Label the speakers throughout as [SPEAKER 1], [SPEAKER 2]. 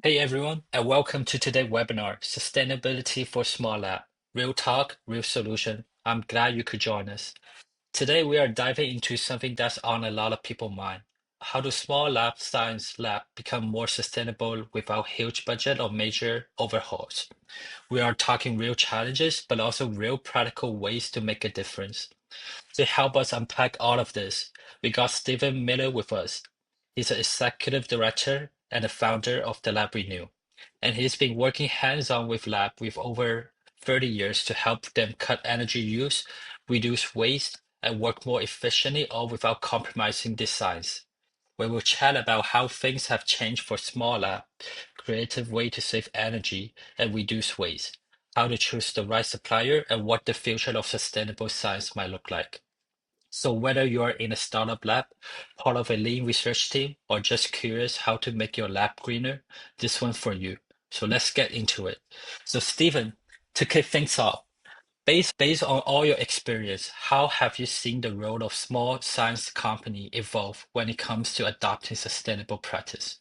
[SPEAKER 1] Hey everyone, and welcome to today's webinar, Sustainability for Small Lab. Real talk, real solution. I'm glad you could join us. Today we are diving into something that's on a lot of people's mind. How do small lab science lab become more sustainable without huge budget or major overhauls? We are talking real challenges, but also real practical ways to make a difference. To help us unpack all of this, we got Stephen Miller with us. He's an executive director and the founder of the LabRenew, and he's been working hands-on with lab with over 30 years to help them cut energy use, reduce waste, and work more efficiently, all without compromising the science. We will chat about how things have changed for small lab, creative way to save energy and reduce waste, how to choose the right supplier, and what the future of sustainable science might look like. So whether you're in a startup lab, part of a lean research team, or just curious how to make your lab greener, this one's for you. So let's get into it. So Stephen, to kick things off, based on all your experience, how have you seen the role of small science company evolve when it comes to adopting sustainable practice?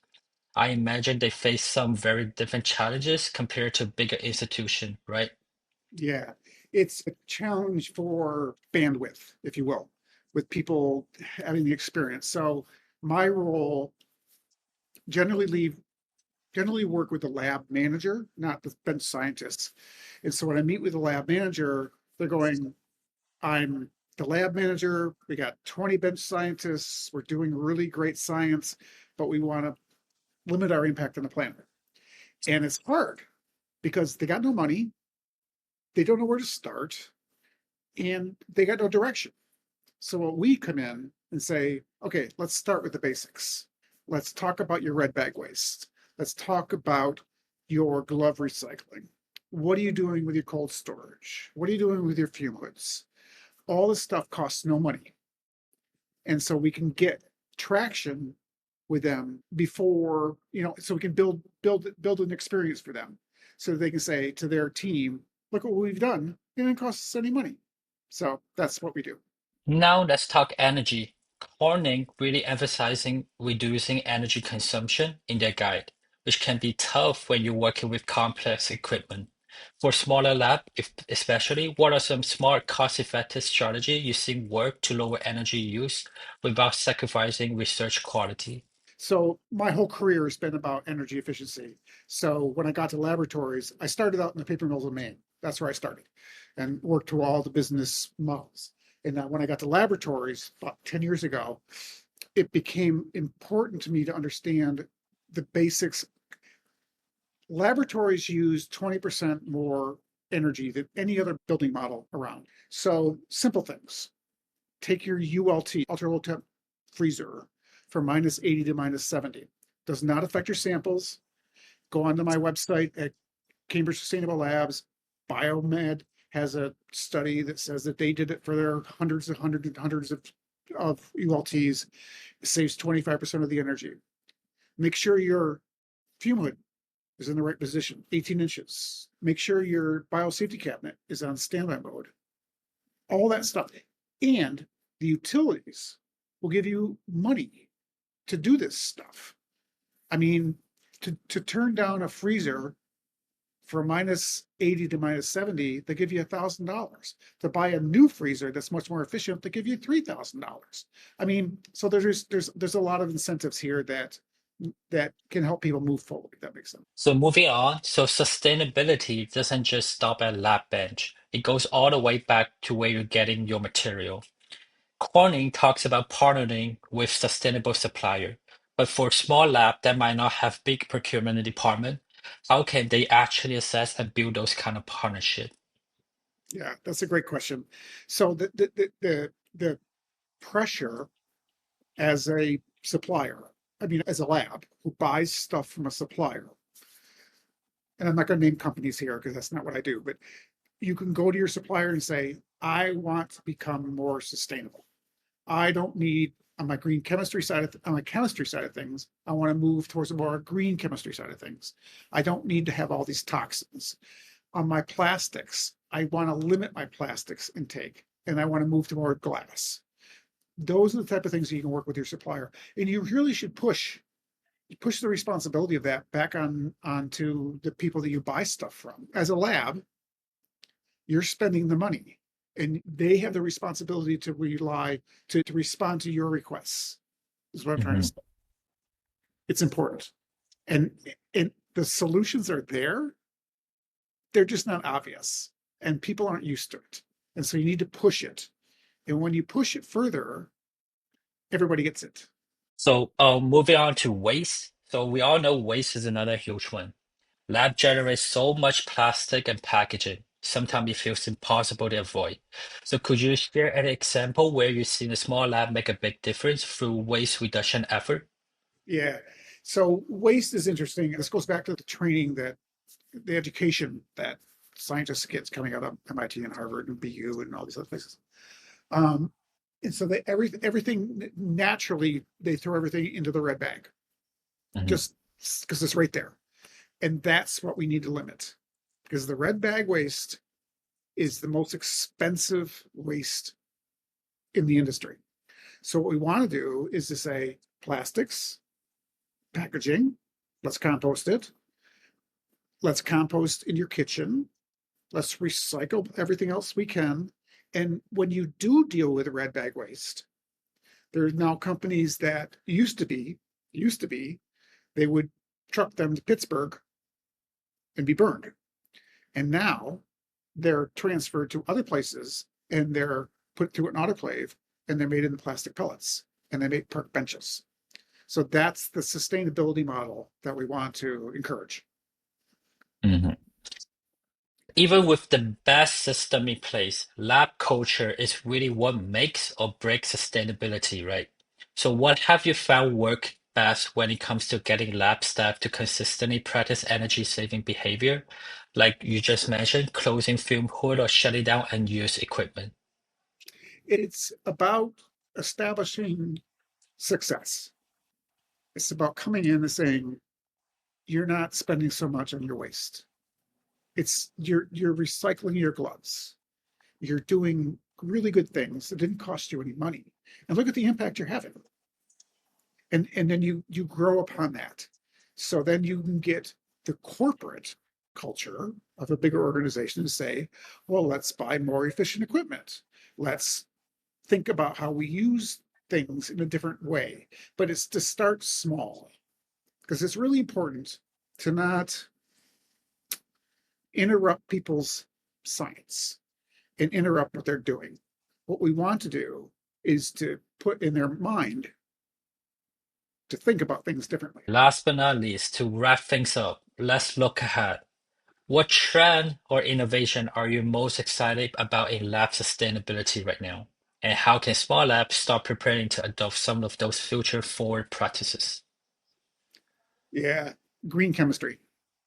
[SPEAKER 1] I imagine they face some very different challenges compared to bigger institution, right?
[SPEAKER 2] Yeah, it's a challenge for bandwidth, if you will, with people having the experience. So my role generally leave generally work with the lab manager, not the bench scientists. And so when I meet with the lab manager, they're going, I'm the lab manager. We got 20 bench scientists. We're doing really great science, but we want to limit our impact on the planet. And it's hard because they got no money, they don't know where to start, and they got no direction. So what we come in and say, okay, let's start with the basics. Let's talk about your red bag waste. Let's talk about your glove recycling. What are you doing with your cold storage? What are you doing with your fume hoods? All this stuff costs no money. And so we can get traction with them before, so we can build an experience for them. So they can say to their team, look what we've done. It didn't cost us any money. So that's what we do.
[SPEAKER 1] Now let's talk energy. Corning really emphasizing reducing energy consumption in their guide, which can be tough when you're working with complex equipment. For smaller lab, if, especially, what are some smart, cost-effective strategy you think work to lower energy use without sacrificing research quality?
[SPEAKER 2] So my whole career has been about energy efficiency. So when I got to laboratories, I started out in the paper mills of Maine. That's where I started and worked through all the business models. And then when I got to laboratories about 10 years ago, it became important to me to understand the basics. Laboratories use 20% more energy than any other building model around. So simple things. Take your ULT, ultra low temp freezer, from -80 to -70. Does not affect your samples. Go onto my website at Cambridge Sustainable Labs. Biomed has a study that says that they did it for their hundreds of ULTs. It saves 25% of the energy. Make sure your fume hood is in the right position, 18 inches. Make sure your biosafety cabinet is on standby mode. All that stuff. And the utilities will give you money to do this stuff. I mean, to turn down a freezer from -80 to -70, they give you $1,000. To buy a new freezer that's much more efficient, they give you $3,000. I mean, so there's a lot of incentives here that can help people move forward, if that makes sense.
[SPEAKER 1] So moving on, so sustainability doesn't just stop at lab bench. It goes all the way back to where you're getting your material. Corning talks about partnering with sustainable supplier, but for small lab that might not have big procurement department, how can they actually assess and build those kind of partnership?
[SPEAKER 2] Yeah, that's a great question. So the pressure as a supplier, I mean, as a lab who buys stuff from a supplier, and I'm not going to name companies here because that's not what I do, but you can go to your supplier and say, I want to become more sustainable. I don't need on my green chemistry side of on my chemistry side of things, I want to move towards a more green chemistry side of things. I don't need to have all these toxins. On my plastics, I want to limit my plastics intake and I want to move to more glass. Those are the type of things that you can work with your supplier. And you really should push push the responsibility of that back onto the people that you buy stuff from. As a lab, you're spending the money, and they have the responsibility to respond to your requests. Is what I'm trying to
[SPEAKER 1] Mhm.
[SPEAKER 2] say. It's important, and and the solutions are there. They're just not obvious, and people aren't used to it, and so you need to push it. And when you push it further, everybody gets it.
[SPEAKER 1] So, moving on to waste. So, we all know waste is another huge one. Lab generates so much plastic and packaging. Sometimes it feels impossible to avoid. So, could you share an example where you've seen a small lab make a big difference through waste reduction effort?
[SPEAKER 2] Yeah. So waste is interesting. This goes back to the training that the education that scientists get coming out of MIT and Harvard and BU and all these other places. Um, and so they everything naturally they throw everything into the red bag
[SPEAKER 1] Mhm.
[SPEAKER 2] just because it's right there. And that's what we need to limit because the red bag waste is the most expensive waste in the industry. So what we want to do is to say plastics, packaging, let's compost it. Let's compost in your kitchen. Let's recycle everything else we can. And when you do deal with red bag waste, there's now companies that used to be, they would truck them to Pittsburgh and be burned. And now they're transferred to other places and they're put through an autoclave and they're made into plastic pellets and they make park benches. So that's the sustainability model that we want to encourage.
[SPEAKER 1] Mhm. Even with the best system in place, lab culture is really what makes or breaks sustainability, right? So, what have you found work best when it comes to getting lab staff to consistently practice energy saving behavior? Like you just mentioned, closing fume hood or shutting down unused equipment.
[SPEAKER 2] It's about establishing success. It's about coming in and saying, you're not spending so much on your waste. It's you're recycling your gloves. You're doing really good things that didn't cost you any money. And look at the impact you're having. And then you grow upon that. So then you can get the corporate culture of a bigger organization to say, well, let's buy more efficient equipment. Let's think about how we use things in a different way. But it's to start small because it's really important to not interrupt people's science and interrupt what they're doing. What we want to do is to put in their mind to think about things differently.
[SPEAKER 1] Last but not least, to wrap things up, let's look ahead. What trend or innovation are you most excited about in lab sustainability right now? And how can small labs start preparing to adopt some of those future forward practices?
[SPEAKER 2] Yeah, green chemistry.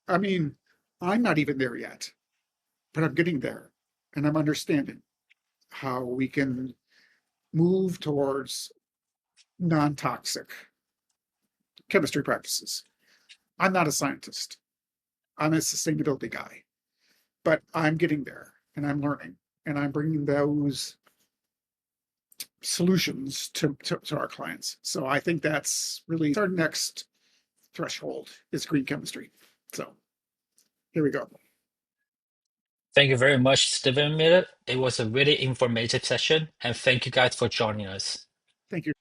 [SPEAKER 2] I mean, I'm not even there yet, but I'm getting there and I'm understanding how we can move towards non toxic chemistry practices. I'm not a scientist, I'm a sustainability guy, but I'm getting there and I'm learning and I'm bringing those solutions to our clients. So I think that's really our next threshold is green chemistry. So here we go.
[SPEAKER 1] Thank you very much, Stephen Miller. It was a really informative session, and thank you guys for joining us.
[SPEAKER 2] Thank you.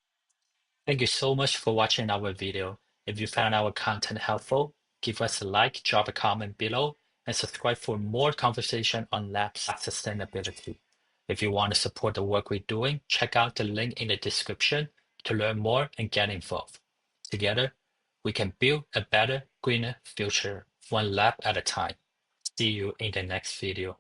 [SPEAKER 1] Thank you so much for watching our video. If you found our content helpful, give us a like, drop a comment below, and subscribe for more conversation on lab sustainability. If you want to support the work we're doing, check out the link in the description to learn more and get involved. Together, we can build a better, greener future, one lab at a time. See you in the next video.